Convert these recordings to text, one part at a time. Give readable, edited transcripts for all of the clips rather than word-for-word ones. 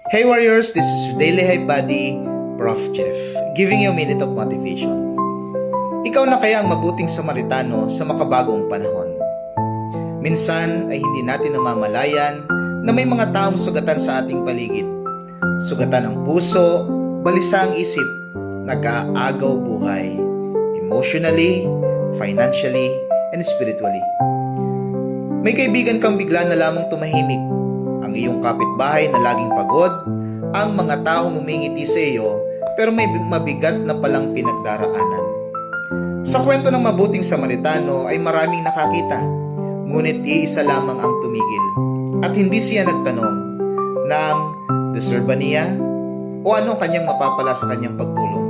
Hey warriors, this is your daily hype buddy, Prof. Jeff, giving you a minute of motivation. Ikaw na kaya ang mabuting Samaritano sa makabagong panahon? Minsan ay hindi natin namamalayan na may mga taong sugatan sa ating paligid. Sugatan ang puso, balisa ang isip, nag-aagaw buhay, emotionally, financially, and spiritually. May kaibigan kang bigla na lamang tumahimik, ang iyong kapitbahay na laging pagod, ang mga taong humingiti sa iyo pero may mabigat na palang pinagdaraanan. Sa kwento ng mabuting Samaritano ay maraming nakakita, ngunit iisa lamang ang tumigil. At hindi siya nagtanong ng deserve ba niya o ano kanyang mapapala sa kanyang pagtulong.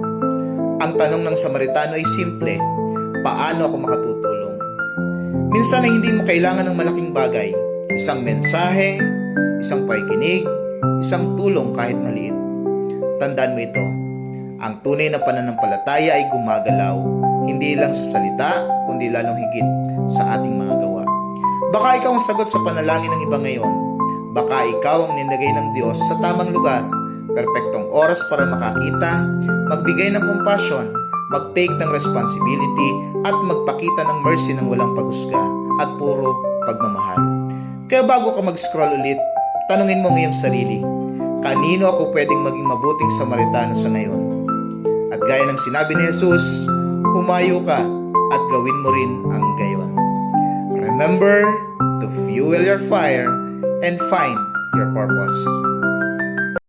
Ang tanong ng Samaritano ay simple, paano ako makatutulong? Minsan ay hindi mo kailangan ng malaking bagay, isang mensahe, isang pakikinig, isang tulong kahit maliit. Tandaan mo ito, ang tunay na pananampalataya ay gumagalaw, hindi lang sa salita, kundi lalong higit sa ating mga gawa. Baka ikaw ang sagot sa panalangin ng iba ngayon. Baka ikaw ang nilagay ng Diyos sa tamang lugar, perpektong oras para makakita, magbigay ng compassion, mag-take ng responsibility, at magpakita ng mercy ng walang paghusga at puro pagmamahal. Kaya bago ka mag-scroll ulit, tanungin mo ngayong sarili, kanino ako pwedeng maging mabuting Samaritano sa ngayon? At gaya ng sinabi ni Jesus, humayo ka at gawin mo rin ang gayon. Remember to fuel your fire and find your purpose.